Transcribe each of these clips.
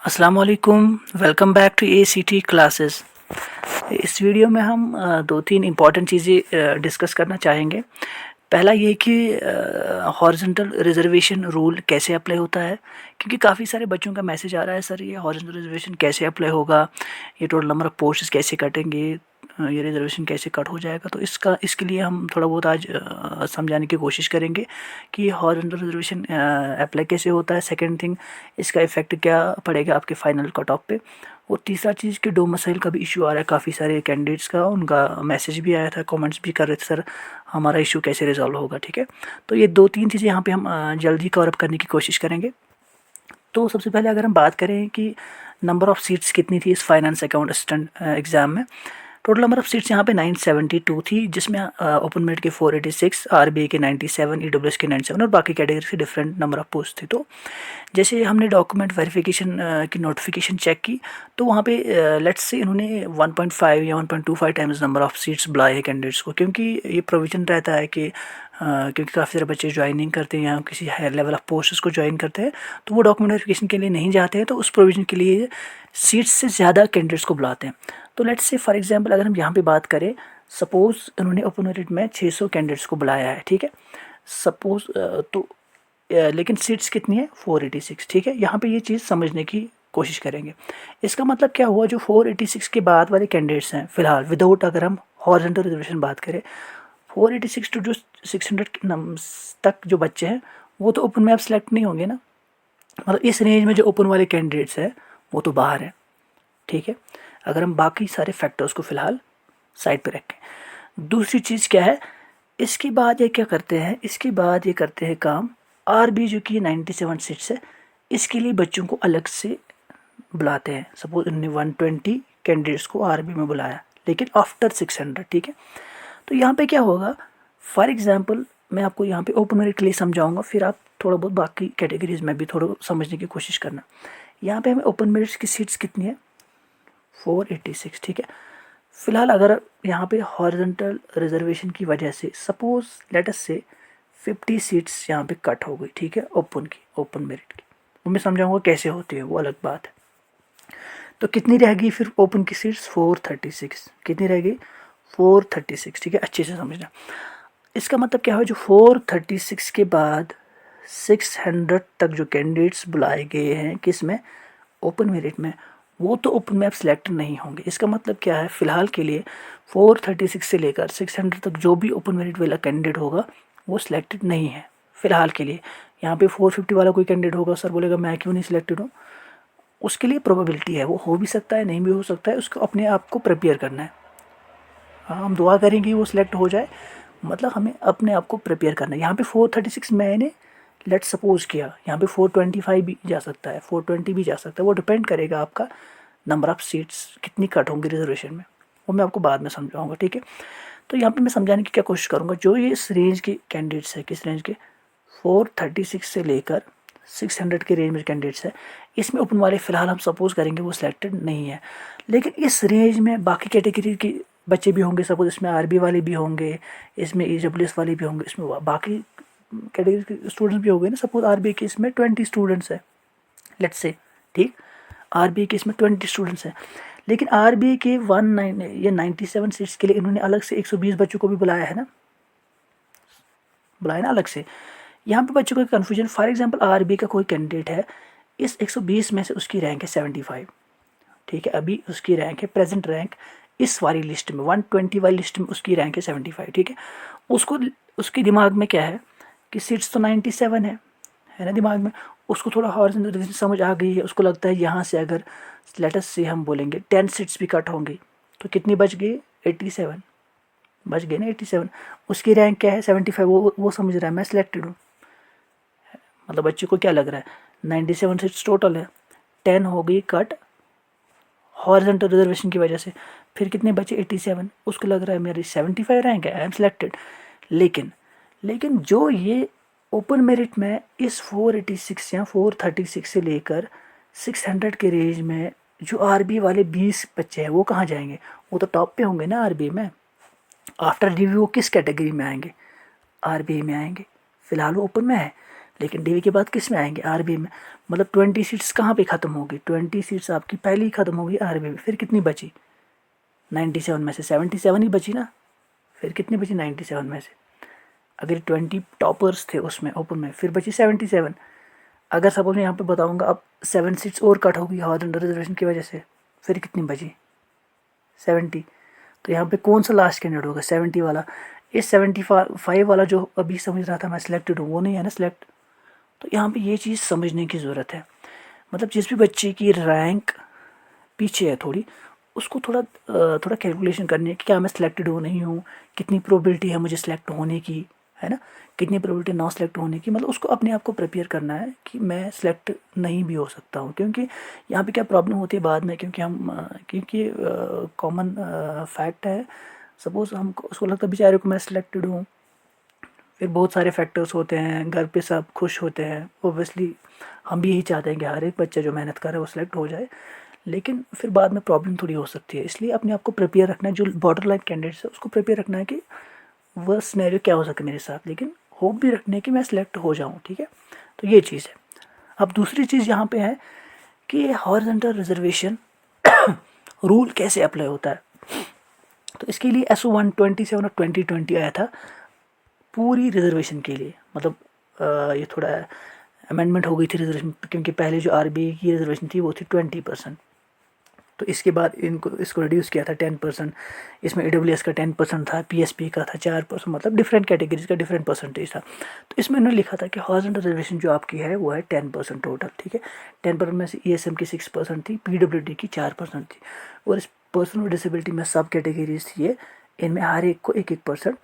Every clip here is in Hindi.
अस्सलाम वालेकुम। Welcome back to ACT classes. इस वीडियो में हम दो तीन इम्पॉर्टेंट चीज़ें डिस्कस करना चाहेंगे। पहला ये कि हॉरिजॉन्टल रिजर्वेशन रूल कैसे अप्लाई होता है, क्योंकि काफ़ी सारे बच्चों का मैसेज आ रहा है, सर ये हॉरिजॉन्टल रिजर्वेशन कैसे अप्लाई होगा, ये टोटल नंबर ऑफ़ पोस्ट्स कैसे कटेंगे, ये रिजर्वेशन कैसे कट हो जाएगा। तो इसके लिए हम थोड़ा बहुत आज समझाने की कोशिश करेंगे कि हॉरिजॉन्टल रिजर्वेशन अप्लाई कैसे होता है। सेकंड थिंग, इसका इफ़ेक्ट क्या पड़ेगा आपके फाइनल कट ऑफ पे। और तीसरा चीज़ कि डोमिसाइल का भी इशू आ रहा है काफ़ी सारे कैंडिडेट्स का, उनका मैसेज भी आया था, कमेंट्स भी कर रहे थे, सर हमारा इशू कैसे रिजॉल्व होगा। ठीक है, तो ये दो तीन चीज़ें यहाँ पे हम जल्दी कवर अप करने की कोशिश करेंगे। तो सबसे पहले अगर हम बात करें कि नंबर ऑफ़ सीट्स कितनी थी इस फाइनेंस अकाउंट असिस्टेंट एग्ज़ाम में, टोटल नंबर ऑफ सीट्स यहाँ पे 972 थी, जिसमें ओपन मेरिट के 486, आरबीआई के 97, ईडब्ल्यूएस के 97 और बाकी कैटेगरी के डिफरेंट नंबर ऑफ पोस्ट थे। तो जैसे हमने डॉक्यूमेंट वेरिफिकेशन की नोटिफिकेशन चेक की, तो वहाँ पे लेट्स से इन्होंने 1.5 या 1.25 टाइम्स नंबर ऑफ सीट्स बुलाए हैं कैंडिडेट्स को, क्योंकि ये प्रोविजन रहता है कि क्योंकि काफ़ी सारे बच्चे ज्वाइनिंग करते हैं या किसी हायर लेवल ऑफ पोस्ट्स को ज्वाइन करते हैं, तो वो डॉक्यूमेंट वेरिफिकेशन के लिए नहीं जाते हैं, तो उस प्रोविजन के लिए सीट्स से ज़्यादा कैंडिडेट्स को बुलाते हैं। तो लेट्स से फॉर एग्जांपल अगर हम यहाँ पे बात करें, सपोज़ इन्होंने ओपन मेरिट में 600 कैंडिडेट्स को बुलाया है, ठीक है, सपोज़ तो लेकिन सीट्स कितनी है 486। ठीक है, यहाँ पे ये चीज़ समझने की कोशिश करेंगे। इसका मतलब क्या हुआ, जो 486 के बाद वाले कैंडिडेट्स हैं फ़िलहाल विदाउट, अगर हम हॉरिजॉन्टल रिजर्वेशन बात करें, 486 टू जो 600 तक जो बच्चे हैं वो तो ओपन में अब सेलेक्ट नहीं होंगे ना, मतलब इस रेंज में जो ओपन वाले कैंडिडेट्स हैं वो तो बाहर हैं। ठीक है, अगर हम बाकी सारे फैक्टर्स को फ़िलहाल साइड पे रखें। दूसरी चीज़ क्या है, इसके बाद ये क्या करते हैं, इसके बाद ये करते हैं काम, आरबी जो कि 97 सीट्स है, इसके लिए बच्चों को अलग से बुलाते हैं। सपोज इन्होंने 120 कैंडिडेट्स को आरबी में बुलाया, लेकिन आफ्टर 600। ठीक है, तो यहाँ पे क्या होगा, फॉर एग्जांपल मैं आपको यहाँ पे ओपन मेरिट के लिए समझाऊंगा, फिर आप थोड़ा बहुत बाकी कैटेगरीज में भी थोड़ा समझने की कोशिश करना। यहाँ पे हमें ओपन मेरिट की सीट्स कितनी है, 486। ठीक है, फ़िलहाल अगर यहाँ पे हॉरिजॉन्टल रिजर्वेशन की वजह से सपोज लेट अस से 50 सीट्स यहाँ पे कट हो गई, ठीक है, ओपन मेरिट की, वो मैं समझाऊंगा कैसे होती है, वो अलग बात है। तो कितनी रहेगी फिर ओपन की सीट्स, 436। कितनी रहेगी, 436। ठीक है, अच्छे से समझना। इसका मतलब क्या है, जो 436 के बाद 600 तक जो कैंडिडेट्स बुलाए गए हैं किस में, ओपन मेरिट में, वो तो ओपन में अब सिलेक्ट नहीं होंगे। इसका मतलब क्या है, फ़िलहाल के लिए 436 से लेकर 600 तक जो भी ओपन मेरिट वाला कैंडिडेट होगा वो सिलेक्टेड नहीं है फ़िलहाल के लिए। यहाँ पे 450 वाला कोई कैंडिडेट होगा, सर बोलेगा मैं क्यों नहीं सिलेक्टेड हूँ, उसके लिए प्रोबेबिलिटी है, वो हो भी सकता है नहीं भी हो सकता है, उसको अपने आप को प्रिपेयर करना है। हाँ, हम दुआ करेंगे वो सिलेक्ट हो जाए, मतलब हमें अपने आप को प्रिपेयर करना है। यहाँ पे 436 मैंने लेट सपोज किया, यहाँ पे 425 भी जा सकता है, 420 भी जा सकता है, वो डिपेंड करेगा आपका नंबर ऑफ़ सीट्स कितनी कट होंगी रिजर्वेशन में, वो मैं आपको बाद में समझाऊंगा। ठीक है, तो यहाँ पे मैं समझाने की क्या कोशिश करूँगा, जो ये इस रेंज के कैंडिडेट्स है, किस रेंज के, 436 से लेकर 600 के रेंज में कैंडिडेट्स है, इसमें ओपन वाले फ़िलहाल हम सपोज़ करेंगे वो सिलेक्टेड नहीं है, लेकिन इस रेंज में बाकी कैटेगरी के बच्चे भी होंगे, सपोज इसमें आरबी वाले भी होंगे, इसमें ईडब्ल्यूएस वाले भी होंगे, इसमें बाकी कैटेगरी के स्टूडेंट्स भी होंगे ना। सपोज आरबी के इसमें 20 स्टूडेंट्स है, लेट्स से, ठीक, आरबीआई के इसमें 20 स्टूडेंट्स हैं, लेकिन आरबीआई के 97 सीट्स के लिए इन्होंने अलग से 120 बच्चों को भी बुलाया है ना, बुलाया ना अलग से। यहाँ पे बच्चों का कन्फ्यूजन, फॉर एग्जांपल आरबीआई का कोई कैंडिडेट है, इस 120 में से उसकी रैंक है 75। ठीक है, अभी उसकी रैंक है, प्रेजेंट रैंक इस वाली लिस्ट में 120 वाली लिस्ट में उसकी रैंक है 75। ठीक है, उसको उसके दिमाग में क्या है कि सीट्स तो 97 है ना दिमाग में, उसको थोड़ा हॉरिजॉन्टल समझ आ गई है, उसको लगता है यहाँ से अगर लेटस से हम बोलेंगे 10 सीट्स भी कट होंगी तो कितनी बच गई, 87 बच गई ना, 87। उसकी रैंक क्या है 75, वो समझ रहा है मैं सिलेक्टेड हूँ, मतलब बच्चे को क्या लग रहा है 97 सीट्स टोटल है, 10 हो गई कट हॉरिजॉन्टल रिजर्वेशन की वजह से, फिर कितने बचे 87, उसको लग रहा है मेरी 75 रैंक है, आई एम सिलेक्टेड। लेकिन जो ये ओपन मेरिट में इस 486 या 436 से लेकर 600 के रेंज में जो आरबी वाले 20 बच्चे हैं वो कहाँ जाएंगे, वो तो टॉप पे होंगे ना आरबी में। आफ्टर रिव्यू वो किस कैटेगरी में आएंगे, आरबीआई में आएंगे, फ़िलहाल वो ओपन में है। लेकिन डीवी के बाद किस में आएंगे, आरबी में। मतलब 20 सीट्स कहाँ पे ख़त्म होगी, 20 सीट्स आपकी पहले ही ख़त्म होगी आरबी में। फिर कितनी बची, 97 में से 77 ही बची ना। फिर कितनी बची 97 में से, अगर 20 टॉपर्स थे उसमें ओपन में, फिर बची 77। अगर सपोज मैं यहाँ पे बताऊँगा अब 7 सीट्स और कट होगी हॉरिजॉन्टल रिजर्वेशन की वजह से, फिर कितनी बची 70। तो यहाँ पे कौन सा लास्ट कैंडिडेट होगा, 70 वाला। इस 75 वाला जो अभी समझ रहा था मैं सिलेक्टेड हूँ, वो नहीं है ना सिलेक्ट। तो यहाँ पे ये चीज़ समझने की ज़रूरत है। मतलब जिस भी बच्चे की रैंक पीछे है थोड़ी, उसको थोड़ा कैलकुलेशन करनी है कि क्या मैं सिलेक्टेड हूँ नहीं हूँ, कितनी प्रोबेबिलिटी है मुझे सिलेक्ट होने की, है ना, कितनी प्रोबेबिलिटी नॉन सिलेक्ट होने की। मतलब उसको अपने आप को प्रिपेयर करना है कि मैं सिलेक्ट नहीं भी हो सकता हूँ। क्योंकि यहाँ पे क्या प्रॉब्लम होती है बाद में, क्योंकि कॉमन फैक्ट है, सपोज़ हम उसको लगता है बेचारे को मैं सिलेक्टेड हूँ, फिर बहुत सारे फैक्टर्स होते हैं, घर पे सब खुश होते हैं, ओबियसली हम भी यही चाहते हैं कि हर एक बच्चा जो मेहनत कर रहा है वो सिलेक्ट हो जाए, लेकिन फिर बाद में प्रॉब्लम थोड़ी हो सकती है। इसलिए अपने आप को प्रिपेयर रखना है, जो बॉर्डर लाइन कैंडिडेट्स है उसको प्रिपेयर रखना है कि वह सिनेरियो क्या हो सके मेरे साथ, लेकिन होप भी रखने की मैं सिलेक्ट हो जाऊँ, ठीक है। तो ये चीज़ है। अब दूसरी चीज़ यहाँ पे है कि हॉरिजॉन्टल रिजर्वेशन रूल कैसे अप्लाई होता है। तो इसके लिए SO 127 और 2020 आया था पूरी रिजर्वेशन के लिए। मतलब ये थोड़ा अमेंडमेंट हो गई थी रिजर्वेशन, क्योंकि पहले जो आरबीआई की रिजर्वेशन थी वो थी 20%। तो इसके बाद इसको रिड्यूस किया था 10%। इसमें AWS का 10% था, PSP का था 4%। मतलब डिफरेंट कैटेगरीज का डिफरेंट परसेंटेज था। तो इसमें उन्होंने लिखा था कि हॉरिजॉन्टल रिजर्वेशन जो आपकी है वो है 10% टोटल, ठीक है। 10% में से ESM की 6% थी, PWD की 4% थी, और इस पर्सन विद डिसेबिलिटी में सब कैटेगरीज थी ये, इनमें हर एक को 1-1%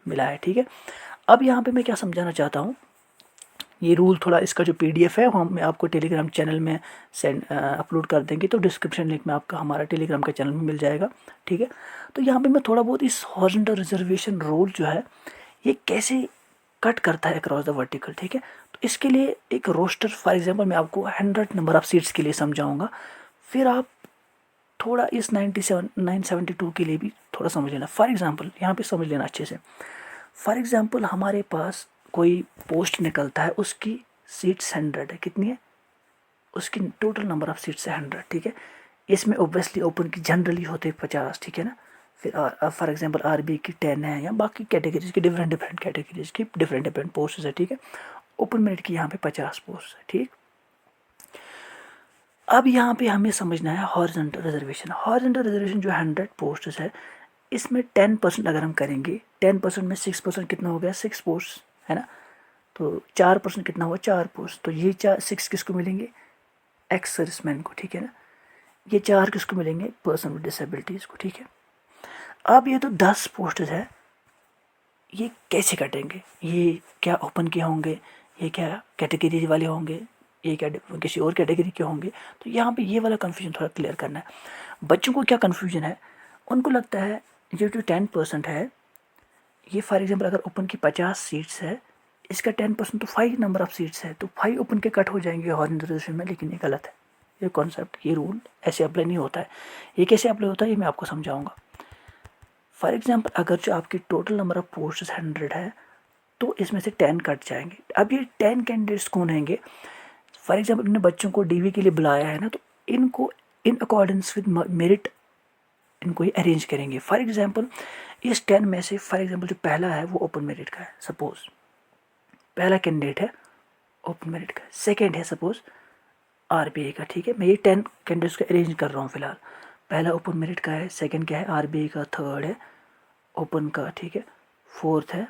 मिला है, ठीक है। अब यहाँ पे मैं क्या समझाना चाहता हूँ, ये रूल थोड़ा, इसका जो PDF है वो हम आपको टेलीग्राम चैनल में अपलोड कर देंगे, तो डिस्क्रिप्शन लिंक में आपका हमारा टेलीग्राम का चैनल में मिल जाएगा, ठीक है। तो यहाँ पे मैं थोड़ा बहुत इस हॉरिजॉन्टल रिजर्वेशन रूल जो है ये कैसे कट करता है अक्रॉस द वर्टिकल, ठीक है। तो इसके लिए एक रोस्टर, फॉर एग्जाम्पल मैं आपको 100 नंबर ऑफ सीट्स के लिए समझाऊँगा, फिर आप थोड़ा इस 972 के लिए भी थोड़ा समझ लेना। फॉर एग्जाम्पल यहाँ पे समझ लेना अच्छे से। फॉर एग्जाम्पल हमारे पास कोई पोस्ट निकलता है, उसकी सीट्स 100 है, कितनी है, उसकी टोटल नंबर ऑफ सीट्स है 100, ठीक है। इसमें ओबियसली ओपन की जनरली होते 50, ठीक है ना। फिर फॉर एग्जांपल आरबी की 10 है, या बाकी कैटेगरीज की डिफरेंट कैटेगरीज की डिफरेंट पोस्ट है, ठीक है। ओपन मेरिट की यहाँ पे 50 पोस्ट है, ठीक। अब यहाँ पे हमें समझना है हॉरिजॉन्टल रिजर्वेशन। हॉरिजॉन्टल रिजर्वेशन जो 100 पोस्ट है, इसमें 10% अगर हम करेंगे, 10% में 6% कितना हो गया, 6 पोस्ट है ना। तो 4% कितना हुआ, 4 पोस्ट। तो ये 6 किसको मिलेंगे, एक्स सर्विसमैन को, ठीक है ना। ये 4 किसको मिलेंगे, पर्सन विद डिसेबिलिटीज़ को, ठीक है। अब ये तो 10 पोस्ट है, ये कैसे कटेंगे, ये क्या ओपन के होंगे, ये क्या कैटेगरी वाले होंगे, ये क्या किसी और कैटेगरी के होंगे। तो यहाँ पे ये वाला कन्फ्यूजन थोड़ा क्लियर करना है। बच्चों को क्या कन्फ्यूजन है, उनको लगता है ये जो 10% है, ये फॉर एग्जाम्पल अगर ओपन की 50 सीट्स है, इसका 10% तो 5 नंबर ऑफ सीट्स है, तो 5 ओपन के कट हो जाएंगे हॉरिजॉन्टल रिजर्वेशन में। लेकिन ये गलत है, ये कॉन्सेप्ट, ये रूल ऐसे अप्लाई नहीं होता है। ये कैसे अप्लाई होता है ये मैं आपको समझाऊंगा। फॉर एग्जाम्पल अगर जो आपकी टोटल नंबर ऑफ पोस्ट 100 है, तो इसमें से 10 कट जाएंगे। अब ये 10 कैंडिडेट्स कौन होंगे, फॉर एग्जाम्पल इन्होंने बच्चों को डीवी के लिए बुलाया है ना, तो इनको इन अकॉर्डेंस विद मेरिट इनको ही अरेंज करेंगे। फॉर एग्जाम्पल इस 10 में से फॉर एग्जाम्पल जो पहला है वो ओपन मेरिट का है, सपोज पहला कैंडिडेट है ओपन मेरिट का, सेकंड है सपोज आरबीआई का, ठीक है। मैं ये 10 कैंडिडेट्स को अरेंज कर रहा हूँ फिलहाल। पहला ओपन मेरिट का है, सेकंड क्या है, आरबीआई का, थर्ड है ओपन का, ठीक है, फोर्थ है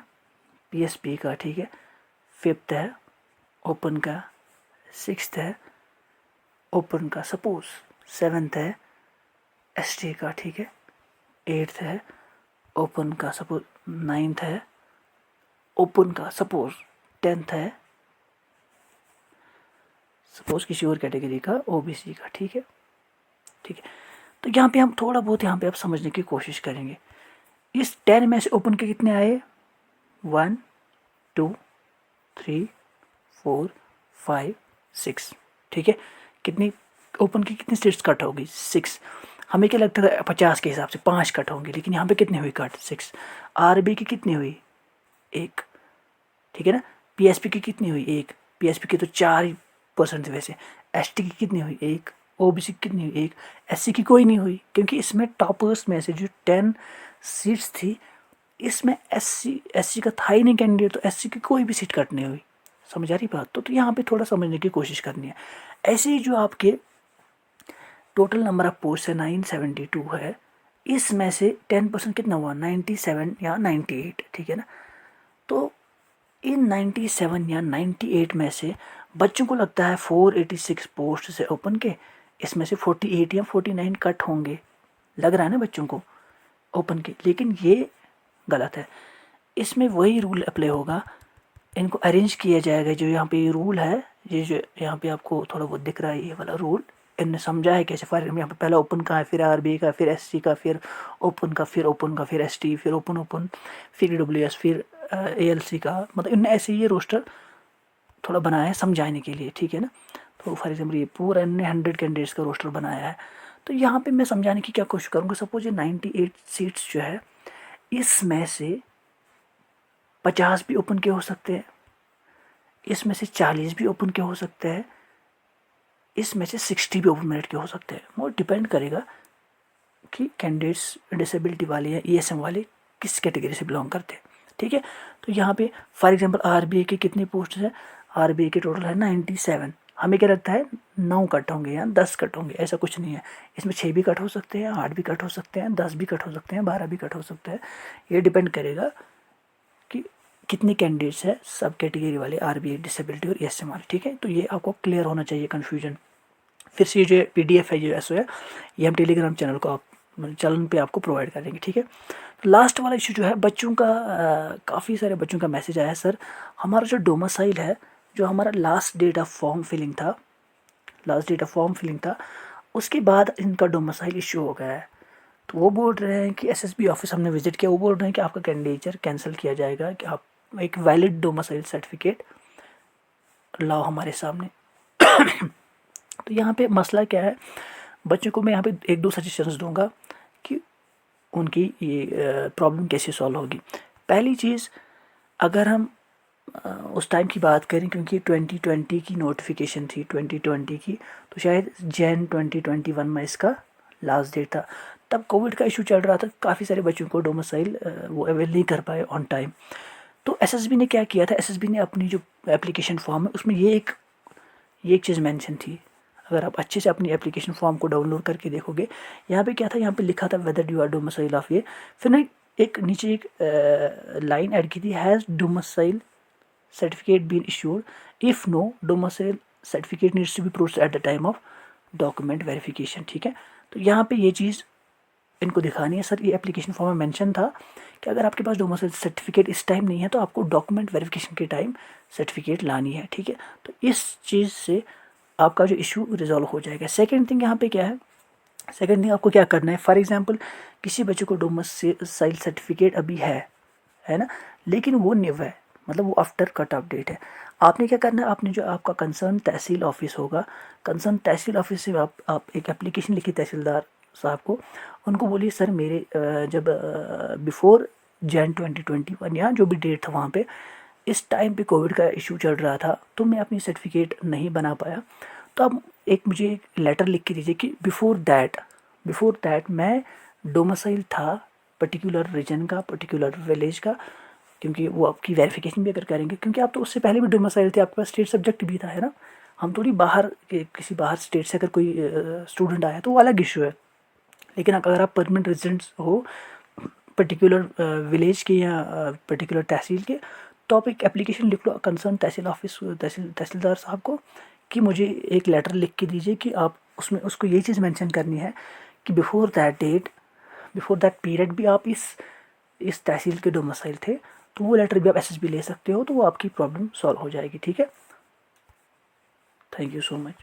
पीएसपी का, ठीक है, फिफ्थ है ओपन का, सिक्स्थ है ओपन का सपोज, सेवन्थ है एसटी का, ठीक है, एट्थ है ओपन का सपोज, नाइन्थ है ओपन का सपोज, टेंथ है सपोज किसी और कैटेगरी का, ओबीसी का, ठीक है, ठीक है। तो यहाँ पे हम थोड़ा बहुत यहाँ पे आप समझने की कोशिश करेंगे। इस 10 में से ओपन के कितने आए, 1 2 3 4 5 6, ठीक है। कितनी ओपन की कितनी सीट्स कट होगी, 6। हमें क्या लगता था 50 के हिसाब से 5 कट होंगे, लेकिन यहाँ पे कितनी हुई कट, 6। आरबी की कितनी हुई, 1, ठीक है ना। पीएसपी की कितनी हुई? 1। पीएसपी की तो 4% थे वैसे। एसटी की कितनी हुई? 1। ओबीसी की कितनी हुई? 1। एससी की कोई नहीं हुई, क्योंकि इसमें टॉपर्स में से जो 10 सीट्स थी, इसमें एससी का था ही नहीं कैंडिडेट, तो एससी की कोई भी सीट कट नहीं हुई। समझ आ रही बात? तो यहाँ पे थोड़ा समझने की कोशिश करनी है। ऐसे ही जो आपके टोटल नंबर ऑफ पोस्ट है 972 है, इसमें से 10% कितना हुआ? 97 या 98, ठीक है ना। तो इन 97 या 98 में से बच्चों को लगता है 486 पोस्ट से ओपन के, इसमें से 48 या 49 कट होंगे, लग रहा है ना बच्चों को ओपन के। लेकिन ये गलत है। इसमें वही रूल अप्लाई होगा, इनको अरेंज किया जाएगा। जो यहाँ पे रूल है, ये जो यहाँ पे आपको थोड़ा बहुत दिख रहा है, ये वाला रूल इनने समझा है कैसे। फॉर यहाँ पे पहला ओपन का है, फिर आरबी का, फिर एससी का, फिर ओपन का, फिर ओपन का, फिर एसटी, फिर ओपन, फिर ईडब्ल्यूएस, फिर एएलसी का। मतलब इनने ऐसे ये रोस्टर थोड़ा बनाया है समझाने के लिए, ठीक है ना। तो फॉर एग्जाम्पल ये पूरा इनने 100 कैंडिडेट्स का रोस्टर बनाया है। तो यहाँ पे मैं समझाने की क्या कोशिश करूँगा। सपोज ये 98 सीट्स जो है, इसमें से 50 भी ओपन के हो सकते हैं, इसमें से 40 भी ओपन के हो सकते हैं, इसमें से 60 भी ओपन मेरिट के हो सकते हैं। वो डिपेंड करेगा कि कैंडिडेट्स डिसेबिलिटी वाले या ईएसएम वाले किस कैटेगरी से बिलोंग करते हैं, ठीक है। तो यहाँ पे फॉर एग्जांपल आरबीआई के कितनी पोस्ट है? आरबीआई के टोटल है 97। हमें क्या लगता है 9 कट होंगे या 10 कट होंगे? ऐसा कुछ नहीं है। इसमें 6 भी कट हो सकते हैं, 8 भी कट हो सकते हैं, 10 भी कट हो सकते हैं, 12 भी कट हो सकते हैं। ये डिपेंड करेगा कि कितनी कैंडिडेट्स है सब कैटेगरी वाले, आरबीआई, डिसेबिलिटी और ईएसएम वाले, ठीक है। तो ये आपको क्लियर होना चाहिए, कन्फ्यूजन। फिर से जो पीडीएफ है, जो एसओ है, ये हम टेलीग्राम चैनल को चैनल पे आपको प्रोवाइड कर देंगे, ठीक है। तो लास्ट वाला इशू जो है बच्चों का, काफ़ी सारे बच्चों का मैसेज आया है, सर हमारा जो डोमिसाइल है, जो हमारा last date of form filling था, उसके बाद इनका डोमिसाइल इशू हो गया है। तो वो बोल रहे हैं कि एसएसबी ऑफिस हमने विजिट किया, वो बोल रहे हैं कि आपका कैंडिडेचर कैंसिल किया जाएगा, कि आप एक वैलिड डोमिसाइल सर्टिफिकेट लाओ हमारे सामने। तो यहाँ पे मसला क्या है, बच्चों को मैं यहाँ पे 1-2 सजेशंस दूंगा कि उनकी ये प्रॉब्लम कैसे सॉल्व होगी। पहली चीज़, अगर हम उस टाइम की बात करें, क्योंकि 2020 की नोटिफिकेशन थी, 2020 की, तो शायद जैन 2021 में इसका लास्ट डेट था। तब कोविड का इशू चल रहा था, काफ़ी सारे बच्चों को डोमिसाइल वो अवेल नहीं कर पाए ऑन टाइम। तो एसएसबी ने क्या किया था, एसएसबी ने अपनी जो एप्लीकेशन फॉर्म है उसमें ये एक चीज़ मेंशन थी। अगर आप अच्छे से अपनी एप्लीकेशन फॉर्म को डाउनलोड करके देखोगे, यहाँ पे क्या था, यहाँ पे लिखा था whether you are domicile of ये, फिर ना एक नीचे एक लाइन ऐड की थी, has domicile certificate been issued, if no domicile certificate needs to be processed at the time of document verification, ठीक है। तो यहाँ पे ये चीज़ इनको दिखानी है। सर ये एप्लीकेशन फॉर्म में मेंशन था कि अगर आपके पास डोमिसाइल सर्टिफिकेट इस टाइम नहीं है तो आपको डॉक्यूमेंट वेरिफिकेशन के टाइम सर्टिफिकेट लानी है, ठीक है। तो इस चीज़ से आपका जो इशू रिजॉल्व हो जाएगा। सेकंड थिंग यहाँ पे क्या है, सेकंड थिंग आपको क्या करना है, फॉर एग्जांपल किसी बच्चे को डोमिसाइल सर्टिफिकेट अभी है ना, लेकिन वो न्यू है, मतलब वो आफ्टर कट ऑफ डेट है। आपने क्या करना है, आपने जो आपका कंसर्न तहसील ऑफिस होगा, कंसर्न तहसील ऑफिस से आप एक एप्लीकेशन लिखी तहसीलदार साहब को, उनको बोलिए सर मेरे जब बिफोर जैन 2021 या जो भी डेट था वहाँ पे, इस टाइम पे कोविड का इशू चल रहा था तो मैं अपनी सर्टिफिकेट नहीं बना पाया, तो आप एक मुझे एक लेटर लिख के दीजिए कि बिफोर दैट मैं डोमिसाइल था पर्टिकुलर रीजन का, पर्टिकुलर विलेज का, क्योंकि वो आपकी वेरिफिकेशन भी अगर करेंगे, क्योंकि आप तो उससे पहले भी डोमिसाइल थे, आपके पास स्टेट सब्जेक्ट भी था, है ना। हम थोड़ी बाहर किसी बाहर स्टेट से अगर कोई स्टूडेंट आया तो वो अलग इशू है, लेकिन अगर आप परमानेंट रेजिडेंट्स हो पर्टिकुलर विलेज के या पर्टिकुलर तहसील के, तो आप एक एप्लीकेशन लिख लो कंसर्न तहसील ऑफिस, तहसीलदार साहब को, कि मुझे एक लेटर लिख के दीजिए कि आप उसमें उसको ये चीज़ मेंशन करनी है कि बिफोर दैट पीरियड भी आप इस तहसील के डोमिसाइल थे। तो वो लेटर भी आप एसएसबी ले सकते हो, तो वो आपकी प्रॉब्लम सॉल्व हो जाएगी, ठीक है। Thank you so much.